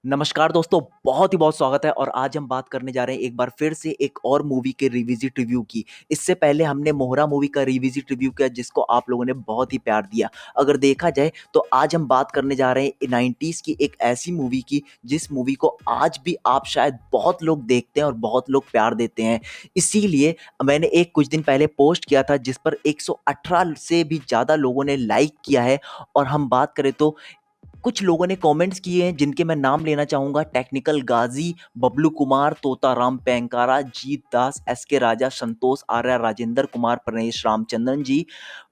नमस्कार दोस्तों, बहुत स्वागत है और आज हम बात करने जा रहे हैं एक बार फिर से एक और मूवी के रिविज़िट रिव्यू की। इससे पहले हमने मोहरा मूवी का रिविज़िट रिव्यू किया जिसको आप लोगों ने बहुत ही प्यार दिया। अगर देखा जाए तो आज हम बात करने जा रहे हैं 90s की एक ऐसी मूवी की जिस मूवी को आज भी आप शायद बहुत लोग देखते हैं और बहुत लोग प्यार देते हैं। इसीलिए मैंने एक कुछ दिन पहले पोस्ट किया था जिस पर 118 से भी ज़्यादा लोगों ने लाइक किया है और हम बात करें तो कुछ लोगों ने कमेंट्स किए हैं जिनके मैं नाम लेना चाहूँगा टेक्निकल गाज़ी, बबलू कुमार, तोताराम पेंकारा, जीत दास, एसके राजा, संतोष आर्या, राजेंद्र कुमार, प्रणेश रामचंद्रन जी,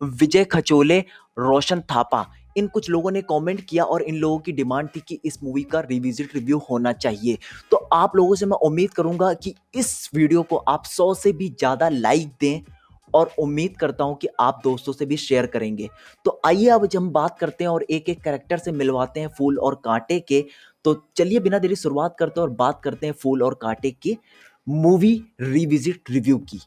विजय खचोले, रोशन थापा। इन कुछ लोगों ने कमेंट किया और इन लोगों की डिमांड थी कि इस मूवी का रिविज़िट रिव्यू होना चाहिए। तो आप लोगों से मैं उम्मीद करूँगा कि इस वीडियो को आप 100 से भी ज़्यादा लाइक दें और उम्मीद करता हूँ कि आप दोस्तों से भी शेयर करेंगे। तो आइए अब हम बात करते हैं और एक-एक कैरेक्टर से मिलवाते हैं फूल और कांटे के। तो चलिए बिना देरी शुरुआत करते हैं और बात करते हैं फूल और कांटे की मूवी रिविज़िट रिव्यू की।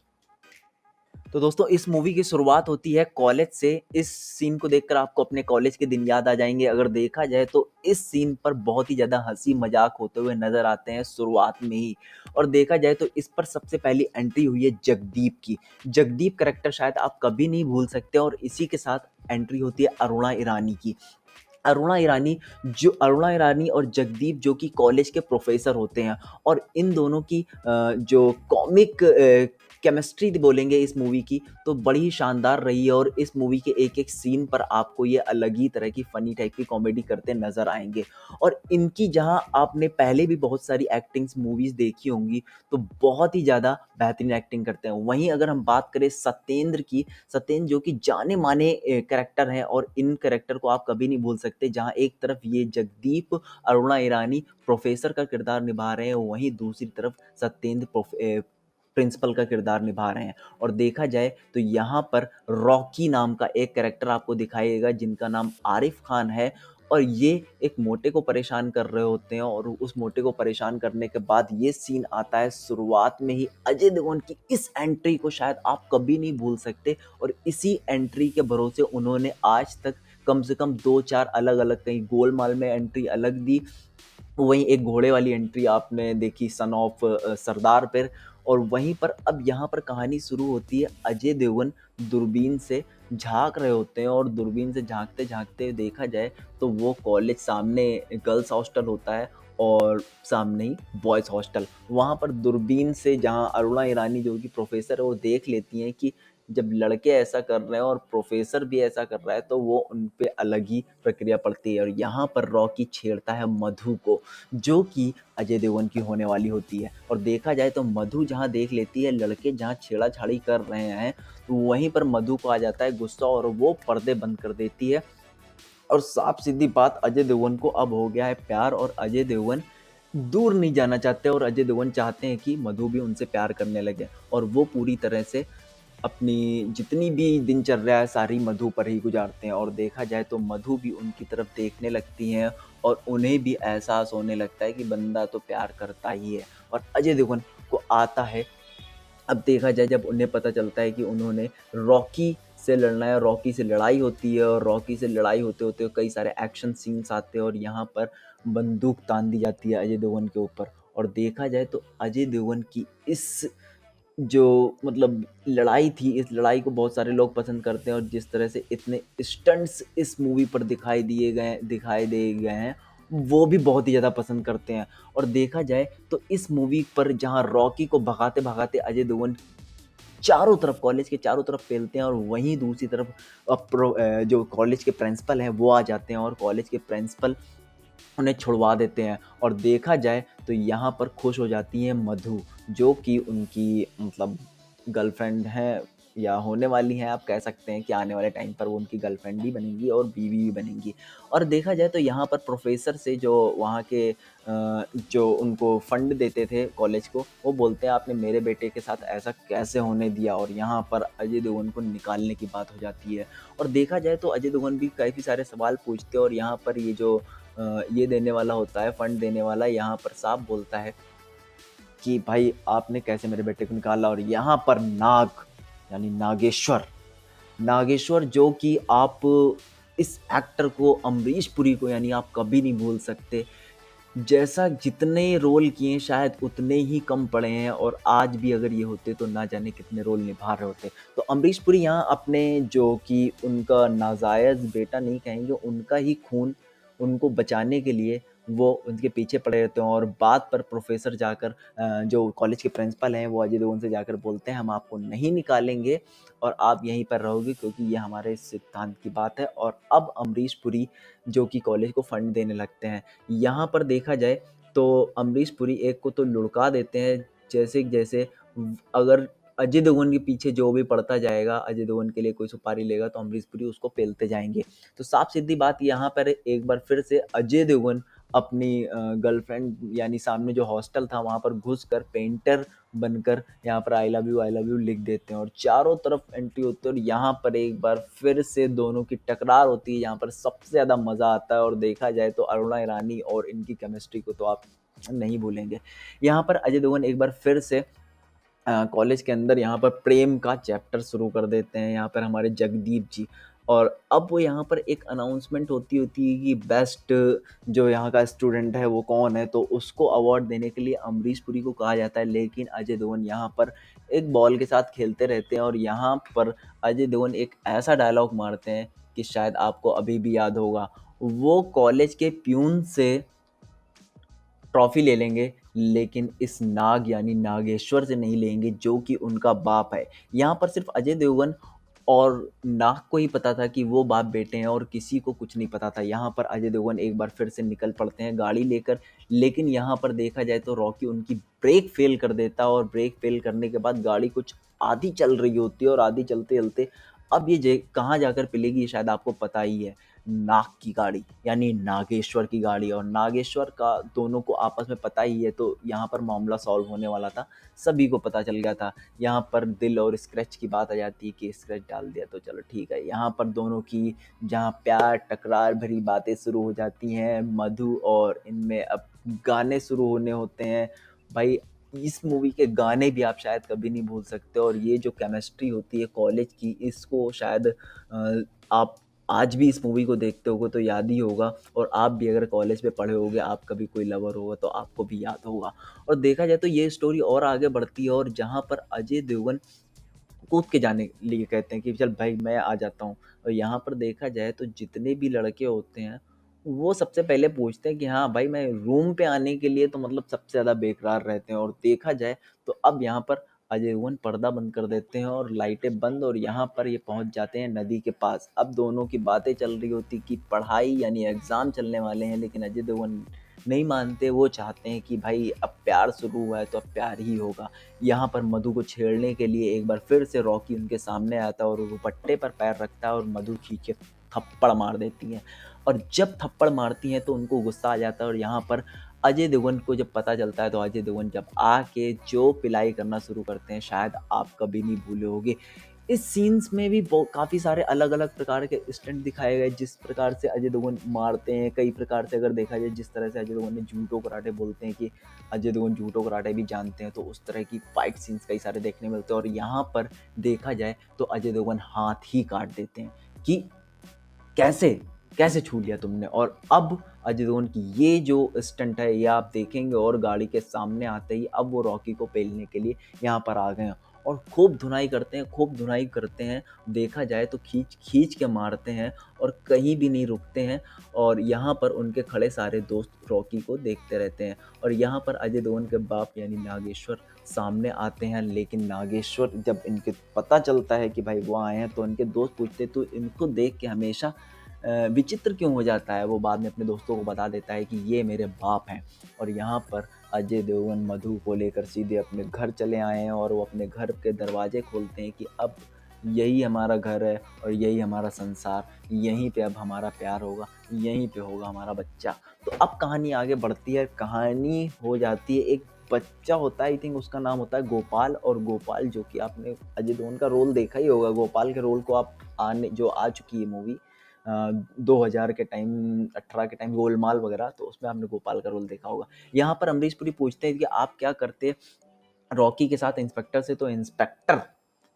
तो दोस्तों इस मूवी की शुरुआत होती है कॉलेज से। इस सीन को देखकर आपको अपने कॉलेज के दिन याद आ जाएँगे। अगर देखा जाए तो इस सीन पर बहुत ही ज़्यादा हँसी-मज़ाक होते हुए नज़र आते हैं शुरुआत में ही। और देखा जाए तो इस पर सबसे पहली एंट्री हुई है जगदीप की। जगदीप कैरेक्टर शायद आप कभी नहीं भूल सकते और इसी के साथ एंट्री होती है अरुणा ईरानी की। अरुणा ईरानी और जगदीप जो कि कॉलेज के प्रोफ़ेसर होते हैं और इन दोनों की जो कॉमिक केमिस्ट्री बोलेंगे इस मूवी की तो बड़ी ही शानदार रही है और इस मूवी के एक-एक सीन पर आपको ये अलग ही तरह की फ़नी टाइप की कॉमेडी करते नज़र आएँगे। और इनकी जहाँ आपने पहले भी बहुत सारी एक्टिंग्स मूवीज़ देखी होंगी, तो बहुत ही ज़्यादा बेहतरीन एक्टिंग करते हैं। वहीं अगर हम बात करें सत्येंद्र की, सत्येंद्र जो कि जाने-माने कैरेक्टर हैं और इन कैरेक्टर को आप कभी नहीं भूल सकते, जहाँ एक तरफ ये जगदीप, अरुणा ईरानी प्रोफ़ेसर का किरदार निभा रहे हैं, वहीं दूसरी तरफ सत्येंद्र प्रिंसिपल का किरदार निभा रहे हैं। और देखा जाए तो यहाँ पर रॉकी नाम का एक कैरेक्टर आपको दिखाइएगा जिनका नाम आरिफ खान है और ये एक मोटे को परेशान कर रहे होते हैं और उस मोटे को परेशान करने के बाद ये सीन आता है शुरुआत में ही अजय देवगन की इस एंट्री को शायद आप कभी नहीं भूल सकते और इसी एंट्री के भरोसे उन्होंने आज तक कम से कम 2-4 अलग-अलग कहीं गोलमाल में एंट्री अलग दी, वहीं एक घोड़े वाली एंट्री आपने देखी सन ऑफ सरदार पर और वहीं पर अब यहाँ पर कहानी शुरू होती है अजय देवगन दूरबीन से झाँक रहे होते हैं और दूरबीन से झाँकते-झाँकते देखा जाए तो वो कॉलेज सामने गर्ल्स हॉस्टल होता है और सामने ही बॉयज़ हॉस्टल। वहाँ पर दूरबीन से जहाँ अरुणा ईरानी जो कि प्रोफ़ेसर है वो देख लेती हैं कि जब लड़के ऐसा कर रहे हैं और प्रोफ़ेसर भी ऐसा कर रहा है तो वो उन पे अलग ही प्रक्रिया पड़ती है और यहाँ पर रॉकी छेड़ता है मधु को, जो कि अजय देवगन की होने वाली होती है। और देखा जाए तो मधु जहाँ देख लेती है लड़के जहाँ छेड़ा-छाड़ी कर रहे हैं, तो वहीं पर मधु को आ जाता है गुस्सा और वो पर्दे बंद कर देती है और साफ-सीधी बात अजय देवगन को अब हो गया है प्यार और अजय देवगन दूर नहीं जाना चाहते और अजय देवगन चाहते हैं कि मधु भी उनसे प्यार करने लगे और वो पूरी तरह से अपनी जितनी भी दिनचर्या है सारी मधु पर ही गुज़ारते हैं और देखा जाए तो मधु भी उनकी तरफ देखने लगती हैं और उन्हें भी एहसास होने लगता है कि बंदा तो प्यार करता ही है और अजय देवगन को आता है। अब देखा जाए जब उन्हें पता चलता है कि उन्होंने रॉकी से लड़ना है, रॉकी से लड़ाई होती है और रॉकी से लड़ाई होते-होते कई सारे एक्शन सीन्स आते हैं और यहाँ पर बंदूक तान दी जाती है अजय देवगन के ऊपर और देखा जाए तो अजय देवगन की इस जो मतलब लड़ाई थी, इस लड़ाई को बहुत सारे लोग पसंद करते हैं और जिस तरह से इतने स्टंट्स इस मूवी पर दिखाई दे गए हैं, वो भी बहुत ही ज़्यादा पसंद करते हैं। और देखा जाए तो इस मूवी पर जहाँ रॉकी को भगाते-भगाते अजय देवगन चारों तरफ कॉलेज के चारों तरफ फैलते हैं और वहीं दूसरी तरफ जो कॉलेज के प्रिंसिपल हैं, वो आ जाते हैं और कॉलेज के प्रिंसिपल उन्हें छुड़वा देते हैं और देखा जाए तो यहाँ पर खुश हो जाती हैं मधु, जो कि उनकी मतलब गर्लफ्रेंड है या होने वाली हैं, आप कह सकते हैं कि आने वाले टाइम पर वो उनकी गर्लफ्रेंड भी बनेंगी और बीवी भी बनेंगी। और देखा जाए तो यहाँ पर प्रोफ़ेसर से जो वहाँ के जो उनको फंड देते थे कॉलेज को, वो बोलते हैं आपने मेरे बेटे के साथ ऐसा कैसे होने दिया और यहाँ पर अजय देवगन को निकालने की बात हो जाती है। और देखा जाए तो अजय देवगन भी काफ़ी सारे सवाल पूछते हैं और यहाँ पर ये जो ये देने वाला होता है, फंड देने वाला यहाँ पर साफ बोलता है कि भाई आपने कैसे मेरे बेटे को निकाला और यहाँ पर नाग यानी नागेश्वर जो कि आप इस एक्टर को अमरीश पुरी को यानी आप कभी नहीं भूल सकते। जैसा जितने रोल किए हैं शायद उतने ही कम पड़े हैं और आज भी अगर ये होते तो ना जाने कितने रोल निभा रहे होते। तो अमरीश पुरी यहाँ अपने जो कि उनका नाजायज़ बेटा नहीं कहेंगे, उनका ही खून उनको बचाने के लिए वो उनके पीछे पड़े रहते हैं और बात पर प्रोफ़ेसर जाकर जो कॉलेज के प्रिंसिपल हैं वो अजय देवगन से जाकर बोलते हैं हम आपको नहीं निकालेंगे और आप यहीं पर रहोगे क्योंकि ये हमारे सिद्धांत की बात है। और अब अमरीश पुरी जो कि कॉलेज को फंड देने लगते हैं। यहाँ पर देखा जाए तो अमरीश पुरी एक को तो लुढ़का देते हैं जैसे अगर अजय देवगन के पीछे जो भी पड़ता जाएगा, अजय देवगन के लिए कोई सुपारी लेगा तो अमरीश पुरी उसको पेलते जाएँगे। तो साफ-सीधी बात यहाँ पर एक बार फिर से अजय देवगन अपनी गर्लफ्रेंड यानी सामने जो हॉस्टल था वहाँ पर घुसकर पेंटर बनकर यहाँ पर आई लव यू लिख देते हैं और चारों तरफ एंट्री होती है और यहाँ पर एक बार फिर से दोनों की टकरार होती है। यहाँ पर सबसे ज़्यादा मज़ा आता है और देखा जाए तो अरुणा ईरानी और इनकी केमिस्ट्री को तो आप नहीं भूलेंगे। यहाँ पर अजय देवगन एक बार फिर से कॉलेज के अंदर यहाँ पर प्रेम का चैप्टर शुरू कर देते हैं यहाँ पर हमारे जगदीप जी। और अब वो यहाँ पर एक अनाउंसमेंट होती है कि बेस्ट जो यहाँ का स्टूडेंट है वो कौन है, तो उसको अवार्ड देने के लिए अमरीश पुरी को कहा जाता है। लेकिन अजय देवगन यहाँ पर एक बॉल के साथ खेलते रहते हैं और यहाँ पर अजय देवगन एक ऐसा डायलॉग मारते हैं कि शायद आपको अभी भी याद होगा। वो कॉलेज के प्यून से ट्रॉफ़ी ले लेंगे, लेकिन इस नाग यानी नागेश्वर से नहीं लेंगे जो कि उनका बाप है। यहाँ पर सिर्फ़ अजय देवगन और नाग को ही पता था कि वो बाप-बेटे हैं और किसी को कुछ नहीं पता था। यहाँ पर अजय देवगन एक बार फिर से निकल पड़ते हैं गाड़ी लेकर, लेकिन यहाँ पर देखा जाए तो रॉकी उनकी ब्रेक फ़ेल कर देता है और ब्रेक फ़ेल करने के बाद गाड़ी कुछ आधी चल रही होती है और आधी चलते-चलते अब ये जे कहाँ जाकर पिलेगी ये शायद आपको पता ही है। नाग की गाड़ी यानी नागेश्वर की गाड़ी और नागेश्वर का दोनों को आपस में पता ही है, तो यहाँ पर मामला सॉल्व होने वाला था। सभी को पता चल गया था। यहाँ पर दिल और स्क्रैच की बात आ जाती है कि स्क्रैच डाल दिया तो चलो ठीक है। यहाँ पर दोनों की जहाँ प्यार टकरार भरी बातें शुरू हो जाती हैं, मधु और इनमें अब गाने शुरू होने होते हैं। भाई इस मूवी के गाने भी आप शायद कभी नहीं भूल सकते और ये जो केमिस्ट्री होती है कॉलेज की इसको शायद आप आज भी इस मूवी को देखते होगे तो याद ही होगा और आप भी अगर कॉलेज में पढ़े होगे, आपका भी कोई लवर होगा तो आपको भी याद होगा। और देखा जाए तो ये स्टोरी और आगे बढ़ती है और जहाँ पर अजय देवगन कूद के जाने के लिए कहते हैं कि चल भाई मैं आ जाता हूँ। और यहाँ पर देखा जाए तो जितने भी लड़के होते हैं, वो सबसे पहले पूछते हैं कि हाँ भाई मैं रूम पे आने के लिए तो मतलब सबसे ज़्यादा बेकरार रहते हैं और देखा जाए तो अब यहाँ पर अजय देवगन पर्दा बंद कर देते हैं और लाइटें बंद और यहाँ पर ये पहुँच जाते हैं नदी के पास। अब दोनों की बातें चल रही होती कि पढ़ाई यानी एग्ज़ाम चलने वाले हैं, लेकिन अजय देवगन नहीं मानते, वो चाहते हैं कि भाई अब प्यार शुरू हुआ है तो अब प्यार ही होगा। यहाँ पर मधु को छेड़ने के लिए एक बार फिर से रॉकी उनके सामने आता है और वो दुपट्टे पर पैर रखता है और मधु खींच के थप्पड़ मार देती हैं। और जब थप्पड़ मारती हैं तो उनको गुस्सा आ जाता है और यहाँ पर अजय देवगन को जब पता चलता है तो अजय देवगन जब आके जो पिटाई करना शुरू करते हैं शायद आप कभी नहीं भूले होंगे। इस सीन्स में भी काफ़ी सारे अलग-अलग प्रकार के स्टंट दिखाए गए, जिस प्रकार से अजय देवगन मारते हैं, कई प्रकार से अगर देखा जाए जिस तरह से अजय देवगन ने जूडो कराटे बोलते हैं कि अजय देवगन जूडो कराटे भी जानते हैं, तो उस तरह की फाइट सीन्स कई सारे देखने मिलते हैं और यहाँ पर देखा जाए तो अजय देवगन हाथ ही काट देते हैं कि कैसे? कैसे छू लिया तुमने? और अब अजय देवगन की ये जो स्टंट है ये आप देखेंगे और गाड़ी के सामने आते ही अब वो रॉकी को पेलने के लिए यहाँ पर आ गए हैं और खूब धुनाई करते हैं, खूब धुनाई करते हैं। देखा जाए तो खींच-खींच के मारते हैं और कहीं भी नहीं रुकते हैं और यहाँ पर उनके खड़े सारे दोस्त रॉकी को देखते रहते हैं और यहाँ पर अजय देवगन के बाप यानी नागेश्वर सामने आते हैं, लेकिन नागेश्वर जब इनके पता चलता है कि भाई वो आए हैं तो इनके दोस्त पूछते तो इनको देख के हमेशा विचित्र क्यों हो जाता है। वो बाद में अपने दोस्तों को बता देता है कि ये मेरे बाप हैं और यहाँ पर अजय देवगन मधु को लेकर सीधे अपने घर चले आए हैं और वो अपने घर के दरवाजे खोलते हैं कि अब यही हमारा घर है और यही हमारा संसार, यहीं पे अब हमारा प्यार होगा, यहीं पे होगा हमारा बच्चा। तो अब कहानी आगे बढ़ती है, कहानी हो जाती है एक बच्चा होता है, आई थिंक उसका नाम होता है गोपाल और गोपाल जो कि आपने अजय देवगन का रोल देखा ही होगा। गोपाल के रोल को आप आने जो आ चुकी है मूवी 2000 के टाइम 18 के टाइम गोलमाल वगैरह, तो उसमें आपने गोपाल का रोल देखा होगा। यहाँ पर अमरीश पुरी पूछते हैं कि आप क्या करते रॉकी के साथ इंस्पेक्टर से, तो इंस्पेक्टर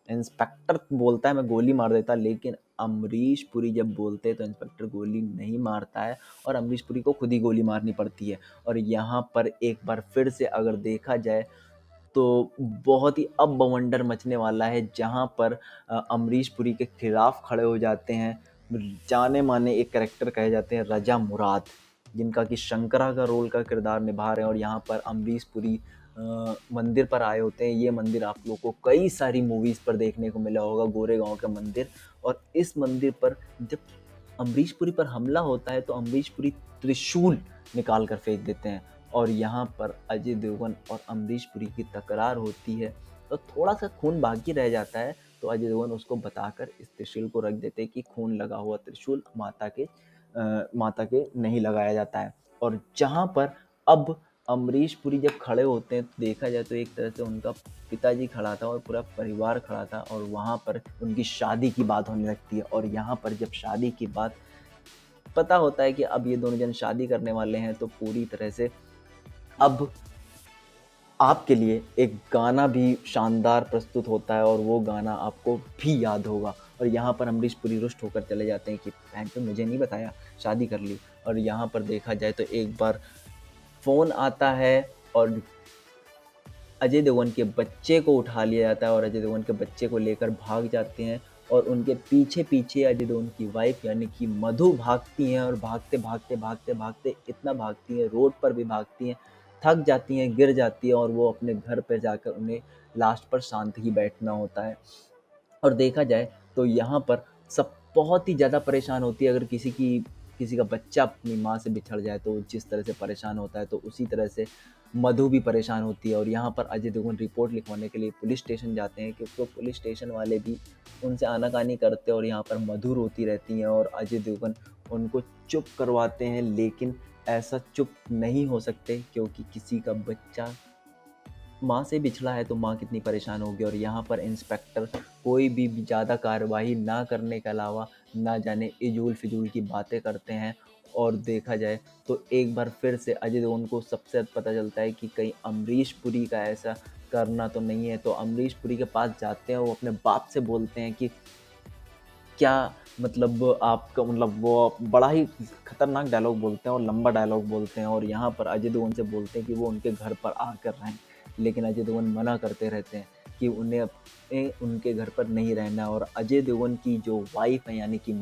इंस्पेक्टर बोलता है मैं गोली मार देता, लेकिन अमरीश पुरी जब बोलते हैं तो इंस्पेक्टर गोली नहीं मारता है और अमरीश पुरी को खुद ही गोली मारनी पड़ती है। और यहाँ पर एक बार फिर से अगर देखा जाए तो बहुत ही अब बवंडर मचने वाला है, जहाँ पर अमरीश पुरी के खिलाफ खड़े हो जाते हैं जाने माने एक कैरेक्टर कहे जाते हैं रजा मुराद, जिनका कि शंकरा का रोल का किरदार निभा रहे हैं। और यहाँ पर अमरीश पुरी मंदिर पर आए होते हैं। ये मंदिर आप लोग को कई सारी मूवीज़ पर देखने को मिला होगा, गोरेगांव का मंदिर। और इस मंदिर पर जब अमरीश पुरी पर हमला होता है तो अमरीश पुरी त्रिशूल निकाल कर फेंक देते हैं और यहाँ पर अजय देवगन और अमरीश पुरी की तकरार होती है। तो थोड़ा सा खून बाकी रह जाता है, तो अजय देवगन उसको बताकर इस त्रिशूल को रख देते हैं कि खून लगा हुआ त्रिशूल माता के नहीं लगाया जाता है। और जहाँ पर अब अमरीश पुरी जब खड़े होते हैं तो देखा जाए तो एक तरह से उनका पिताजी खड़ा था और पूरा परिवार खड़ा था और वहाँ पर उनकी शादी की बात होने लगती है। और यहाँ पर जब शादी की बात पता होता है कि अब ये दोनों जन शादी करने वाले हैं, तो पूरी तरह से अब आपके लिए एक गाना भी शानदार प्रस्तुत होता है और वो गाना आपको भी याद होगा। और यहाँ पर अमरीश पुरी रुष्ट होकर चले जाते हैं कि बहन तो मुझे नहीं बताया, शादी कर ली। और यहाँ पर देखा जाए तो एक बार फ़ोन आता है और अजय देवगन के बच्चे को उठा लिया जाता है और अजय देवगन के बच्चे को लेकर भाग जाते हैं। और उनके पीछे पीछे अजय देवगन की वाइफ यानी कि मधु भागती हैं और भागते भागते भागते भागते इतना भागती हैं, रोड पर भी भागती हैं, थक जाती हैं, गिर जाती हैं और वो अपने घर पर जाकर उन्हें लास्ट पर शांत ही बैठना होता है। और देखा जाए तो यहाँ पर सब बहुत ही ज़्यादा परेशान होती है। अगर किसी का बच्चा अपनी माँ से बिछड़ जाए तो जिस तरह से परेशान होता है, तो उसी तरह से मधु भी परेशान होती है। और यहाँ पर अजय देवगन रिपोर्ट लिखवाने के लिए पुलिस स्टेशन जाते हैं, क्योंकि तो पुलिस स्टेशन वाले भी उनसे आनाकानी करते हैं और यहाँ पर मधु रोती रहती हैं और अजय देवगन उनको चुप करवाते हैं। लेकिन ऐसा चुप नहीं हो सकते, क्योंकि किसी का बच्चा माँ से बिछड़ा है तो माँ कितनी परेशान होगी। और यहाँ पर इंस्पेक्टर कोई भी ज़्यादा कार्रवाई ना करने के अलावा ना जाने इजूल फिजूल की बातें करते हैं। और देखा जाए तो एक बार फिर से अजय देवगन को सबसे पता चलता है कि कहीं अमरीश पुरी का ऐसा करना तो नहीं है। तो अमरीश पुरी के पास जाते हैं, वो अपने बाप से बोलते हैं कि क्या मतलब आपका मतलब वो बड़ा ही खतरनाक डायलॉग बोलते हैं और लंबा डायलॉग बोलते हैं। और यहाँ पर अजय देवगन से बोलते हैं कि वो उनके घर पर आकर रहें, लेकिन अजय देवगन मना करते रहते हैं कि उनके घर पर नहीं रहना। और अजय देवगन की जो वाइफ है यानी कि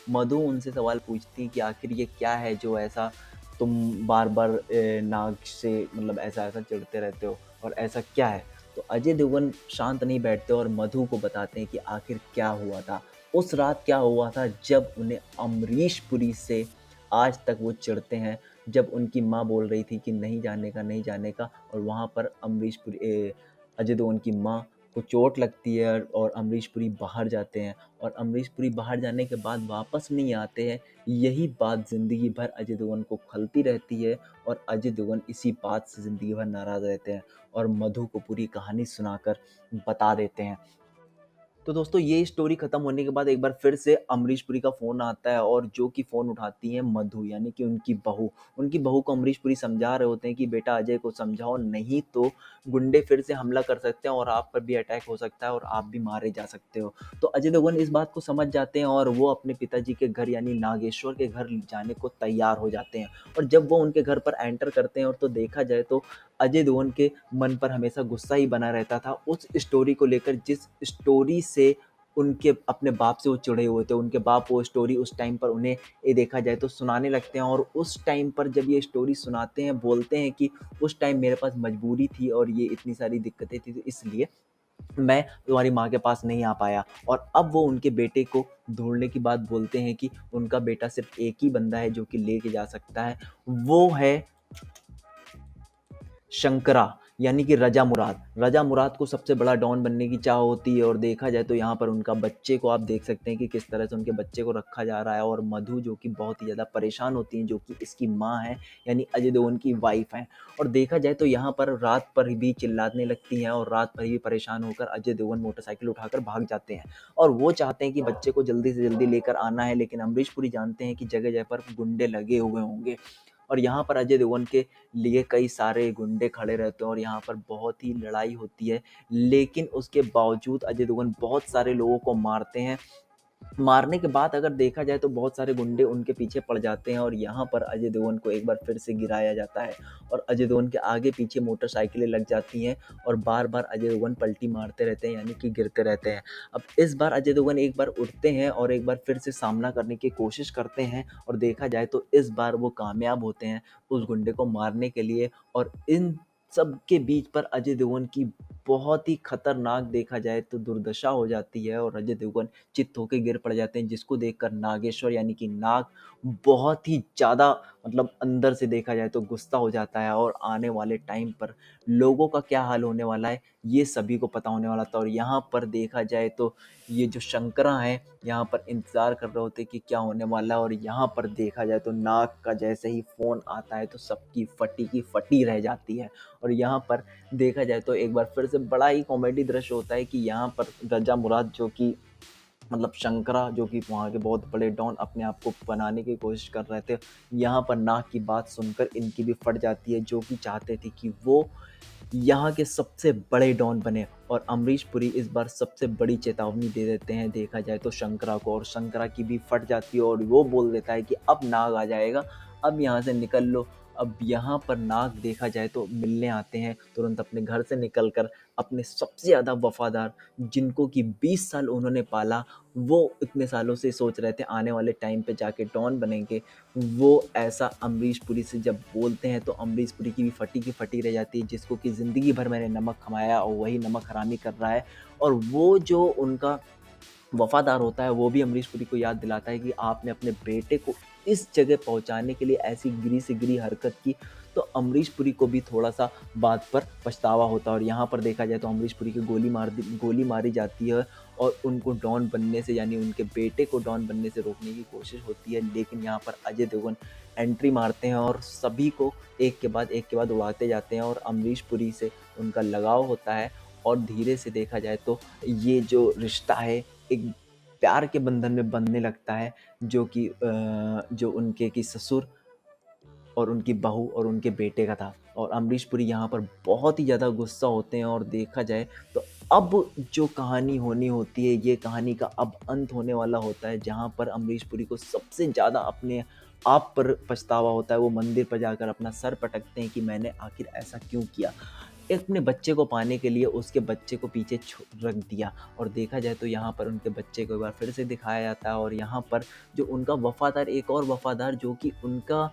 मधु उनसे सवाल पूछती है कि आखिर ये क्या है जो ऐसा तुम बार बार नाक से मतलब ऐसा ऐसा चिढ़ते रहते हो और ऐसा क्या है। तो अजय देवगन शांत नहीं बैठते और मधु को बताते हैं कि आखिर क्या हुआ था उस रात, क्या हुआ था जब उन्हें अमरीश पुरी से आज तक वो चिढ़ते हैं। जब उनकी माँ बोल रही थी कि नहीं जाने का नहीं जाने का, और वहाँ पर अजय देवगन की माँ को चोट लगती है और अमरीश पुरी बाहर जाते हैं। और अमरीश पुरी बाहर जाने के बाद वापस नहीं आते हैं। यही बात ज़िंदगी भर अजय देवगन को खलती रहती है और अजय देवगन इसी बात से ज़िंदगी भर नाराज़ रहते हैं और मधु को पूरी कहानी सुनाकर बता देते हैं। तो दोस्तों ये स्टोरी खत्म होने के बाद एक बार फिर से अमरीश पुरी का फ़ोन आता है और जो कि फ़ोन उठाती है मधु यानी कि उनकी बहू। उनकी बहू को अमरीश पुरी समझा रहे होते हैं कि बेटा अजय को समझाओ, नहीं तो गुंडे फिर से हमला कर सकते हैं और आप पर भी अटैक हो सकता है और आप भी मारे जा सकते हो। तो अजय देवगन इस बात को समझ जाते हैं और वो अपने पिताजी के घर यानी नागेश्वर के घर जाने को तैयार हो जाते हैं। और जब वो उनके घर पर एंटर करते हैं और तो देखा जाए तो अजय देवगन के मन पर हमेशा गुस्सा ही बना रहता था उस स्टोरी को लेकर, जिस स्टोरी से उनके अपने बाप से वो चिढ़े हुए थे। उनके बाप वो स्टोरी उस टाइम पर उन्हें ये देखा जाए तो सुनाने लगते हैं और उस टाइम पर जब ये स्टोरी सुनाते हैं बोलते हैं कि उस टाइम मेरे पास मजबूरी थी और ये इतनी सारी दिक्कतें थी, तो इसलिए मैं तुम्हारी माँ के पास नहीं आ पाया। और अब वो उनके बेटे को ढूँढने की बात बोलते हैं कि उनका बेटा सिर्फ़ एक ही बंदा है जो कि लेके जा सकता है, वो है शंकरा यानी कि रजा मुराद। रजा मुराद को सबसे बड़ा डॉन बनने की चाह होती है और देखा जाए तो यहाँ पर उनका बच्चे को आप देख सकते हैं कि किस तरह से उनके बच्चे को रखा जा रहा है। और मधु जो कि बहुत ही ज़्यादा परेशान होती हैं, जो कि इसकी माँ है यानी अजय देवगन की वाइफ हैं। और देखा जाए तो यहाँ पर रात पर भी चिल्लाने लगती हैं और रात भर भी परेशान होकर अजय देवगन मोटरसाइकिल उठाकर भाग जाते हैं। और वो चाहते हैं कि बच्चे को जल्दी से जल्दी लेकर आना है, लेकिन अमरीश पुरी जानते हैं कि जगह जगह पर गुंडे लगे हुए होंगे और यहाँ पर अजय देवगन के लिए कई सारे गुंडे खड़े रहते हैं और यहाँ पर बहुत ही लड़ाई होती है, लेकिन उसके बावजूद अजय देवगन बहुत सारे लोगों को मारते हैं। मारने के बाद अगर देखा जाए तो बहुत सारे गुंडे उनके पीछे पड़ जाते हैं और यहाँ पर अजय देवगन को एक बार फिर से गिराया जाता है और अजय देवगन के आगे पीछे मोटरसाइकिलें लग जाती हैं और बार-बार अजय देवगन पलटी मारते रहते हैं, यानी कि गिरते रहते हैं। अब इस बार अजय देवगन एक बार उठते हैं और एक बार फिर से सामना करने की कोशिश करते हैं और देखा जाए तो इस बार वो कामयाब होते हैं उस गुंडे को मारने के लिए और इन सब के बीच पर अजय देवगन की बहुत ही खतरनाक देखा जाए तो दुर्दशा हो जाती है और अजय देवगन चित्त होके गिर पड़ जाते हैं, जिसको देखकर नागेश्वर यानी कि नाग बहुत ही ज़्यादा मतलब अंदर से देखा जाए तो गुस्सा हो जाता है और आने वाले टाइम पर लोगों का क्या हाल होने वाला है ये सभी को पता होने वाला था। और यहाँ पर देखा जाए तो ये जो शंकरा हैं यहाँ पर इंतज़ार कर रहे होते कि क्या होने वाला है और यहाँ पर देखा जाए तो नाग का जैसे ही फ़ोन आता है तो सबकी फटी की फटी रह जाती है। और यहाँ पर देखा जाए तो एक बार फिर से बड़ा ही कॉमेडी दृश्य होता है कि यहाँ पर रजा मुराद जो कि मतलब शंकरा जो कि वहाँ के बहुत बड़े डॉन अपने आप को बनाने की कोशिश कर रहे थे, यहाँ पर नाग की बात सुनकर इनकी भी फट जाती है, जो कि चाहते थे कि वो यहाँ के सबसे बड़े डॉन बने। और अमरीश पुरी इस बार सबसे बड़ी चेतावनी दे देते हैं देखा जाए तो शंकरा को, और शंकरा की भी फट जाती है और वो बोल देता है कि अब नाग आ जाएगा, अब यहाँ से निकल लो। अब यहाँ पर नाग देखा जाए तो मिलने आते हैं तुरंत अपने घर से निकलकर, अपने सबसे ज़्यादा वफादार जिनको कि 20 साल उन्होंने पाला, वो इतने सालों से सोच रहे थे आने वाले टाइम पे जाके डॉन बनेंगे, वो ऐसा अमरीश पुरी से जब बोलते हैं तो अमरीश पुरी की भी फटी की फटी रह जाती है, जिसको कि ज़िंदगी भर मैंने नमक खमाया और वही नमक हरामी कर रहा है। और वो जो उनका वफ़ादार होता है, वो भी अमरीश पुरी को याद दिलाता है कि आपने अपने बेटे को इस जगह पहुँचाने के लिए ऐसी गिरी से गिरी हरकत की, तो अमरीश पुरी को भी थोड़ा-सा बात पर पछतावा होता है। और यहाँ पर देखा जाए तो अमरीश पुरी की गोली मारी जाती है और उनको डॉन बनने से, यानी उनके बेटे को डॉन बनने से रोकने की कोशिश होती है। लेकिन यहाँ पर अजय देवगन एंट्री मारते हैं और सभी को एक के बाद उड़ाते जाते हैं और अमरीश पुरी से उनका लगाव होता है। और धीरे से देखा जाए तो ये जो रिश्ता है एक प्यार के बंधन में बंधने लगता है, जो कि जो उनके कि ससुर और उनकी बहू और उनके बेटे का था। और अमरीश पुरी यहाँ पर बहुत ही ज़्यादा गुस्सा होते हैं और देखा जाए तो अब जो कहानी होनी होती है, ये कहानी का अब अंत होने वाला होता है, जहाँ पर अमरीश पुरी को सबसे ज़्यादा अपने आप पर पछतावा होता है। वो मंदिर पर जाकर अपना सर पटकते हैं कि मैंने आखिर ऐसा क्यों किया? अपने बच्चे को पाने के लिए उसके बच्चे को पीछे रख दिया। और देखा जाए तो यहाँ पर उनके बच्चे को एक बार फिर से दिखाया जाता है और यहाँ पर जो उनका वफ़ादार, एक और वफ़ादार जो कि उनका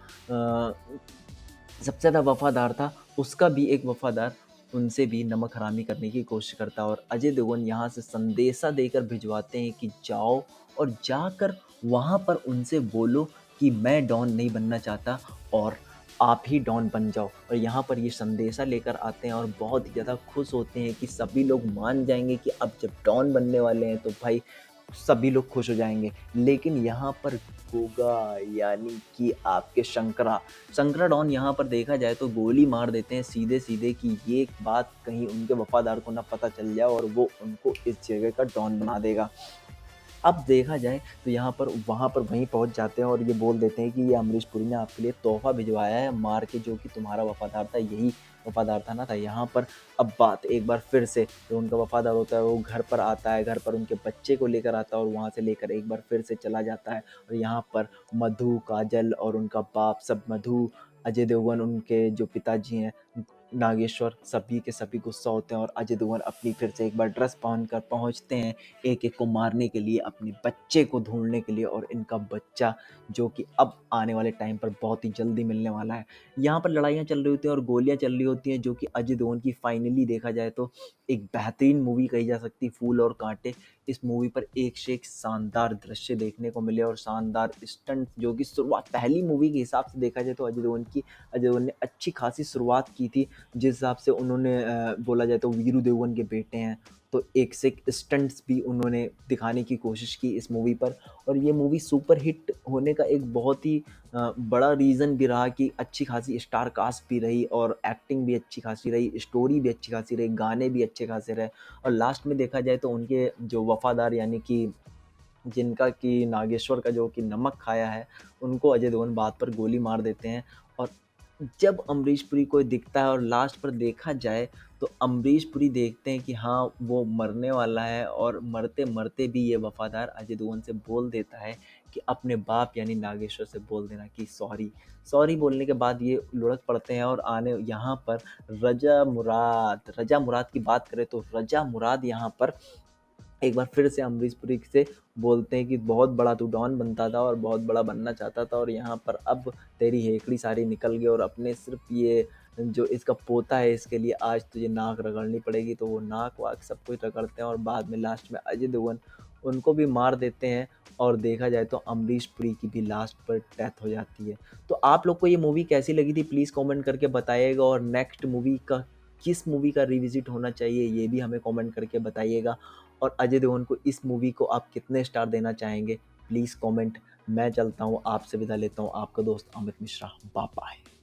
सबसे ज़्यादा वफ़ादार था, उसका भी एक वफ़ादार उनसे भी नमक हरामी करने की कोशिश करता है। और अजय देवगन यहाँ से संदेशा देकर भिजवाते हैं कि जाओ और जाकर वहाँ पर उनसे बोलो कि मैं डॉन नहीं बनना चाहता और आप ही डॉन बन जाओ। और यहाँ पर ये संदेशा लेकर आते हैं और बहुत ही ज़्यादा खुश होते हैं कि सभी लोग मान जाएँगे कि अब जब डॉन बनने वाले हैं तो भाई सभी लोग खुश हो जाएँगे। लेकिन यहाँ पर गोगा यानी कि आपके शंकरा डॉन यहाँ पर देखा जाए तो गोली मार देते हैं सीधे-सीधे कि ये बात कहीं उनके वफ़ादार को ना पता चल जाए और वो उनको इस जगह का डॉन बना देगा। अब देखा जाए तो यहाँ पर वहाँ पर वहीं पहुँच जाते हैं और ये बोल देते हैं कि ये अमरीश पुरी ने आपके लिए तोहफ़ा भिजवाया है मार के, जो कि तुम्हारा वफ़ादार था, यही वफ़ादार था ना था। यहाँ पर अब बात एक बार फिर से जो उनका वफ़ादार होता है वो घर पर आता है, घर पर उनके बच्चे को लेकर आता है और वहाँ से लेकर एक बार फिर से चला जाता है। और यहाँ पर मधु, काजल और उनका बाप सब, मधु, अजय देवगन, उनके जो पिताजी हैं नागेश्वर, सभी के सभी गुस्सा होते हैं और अजय देवगन अपनी फिर से एक बार ड्रेस पहनकर पहुँचते हैं एक-एक को मारने के लिए, अपने बच्चे को ढूँढने के लिए। और इनका बच्चा जो कि अब आने वाले टाइम पर बहुत ही जल्दी मिलने वाला है। यहाँ पर लड़ाइयाँ चल रही होती हैं और गोलियाँ चल रही होती हैं, जो कि अजय देवगन की फाइनली देखा जाए तो एक बेहतरीन मूवी कही जा सकती है, फूल और कांटे। इस मूवी पर एक से एक शानदार दृश्य देखने को मिले और शानदार स्टंट, जो कि शुरुआत पहली मूवी के हिसाब से देखा जाए तो अजय देवगन ने अच्छी खासी शुरुआत की थी। जिस हिसाब से उन्होंने बोला जाए तो वीरू देवगन के बेटे हैं, तो एक से एक स्टंट्स भी उन्होंने दिखाने की कोशिश की इस मूवी पर। और ये मूवी सुपर हिट होने का एक बहुत ही बड़ा रीज़न भी रहा कि अच्छी खासी स्टार कास्ट भी रही और एक्टिंग भी अच्छी खासी रही, स्टोरी भी अच्छी खासी रही, गाने भी अच्छे खासे रहे। और लास्ट में देखा जाए तो उनके जो वफ़ादार, यानी कि जिनका कि नागेश्वर का जो कि नमक खाया है, उनको अजय देवगन बात पर गोली मार देते हैं। और जब अमरीश पुरी को दिखता है और लास्ट पर देखा जाए तो अमरीश पुरी देखते हैं कि हाँ, वो मरने वाला है और मरते-मरते भी ये वफ़ादार अजय देवगन से बोल देता है कि अपने बाप यानी नागेश्वर से बोल देना कि सॉरी। सॉरी बोलने के बाद ये लुढ़क पड़ते हैं और आने यहाँ पर रज़ा मुराद की बात करें तो रज़ा मुराद यहाँ पर एक बार फिर से अमरीश पुरी से बोलते हैं कि बहुत बड़ा तू डॉन बनता था और बहुत बड़ा बनना चाहता था और यहाँ पर अब तेरी हेकड़ी सारी निकल गई और अपने सिर्फ ये जो इसका पोता है इसके लिए आज तुझे नाक रगड़नी पड़ेगी। तो वो नाक वाक सब कुछ रगड़ते हैं और बाद में लास्ट में अजय देवगन उनको भी मार देते हैं और देखा जाए तो अमरीश पुरी की भी लास्ट पर डेथ हो जाती है। तो आप लोग को ये मूवी कैसी लगी थी प्लीज़ कमेंट करके बताइएगा और नेक्स्ट मूवी का किस मूवी का रिविज़िट होना चाहिए ये भी हमें कमेंट करके बताइएगा। और अजय देवगन को इस मूवी को आप कितने स्टार देना चाहेंगे प्लीज़ कमेंट। मैं चलता हूँ, आपसे विदा लेता हूँ, आपका दोस्त अमित मिश्रा। Bye bye.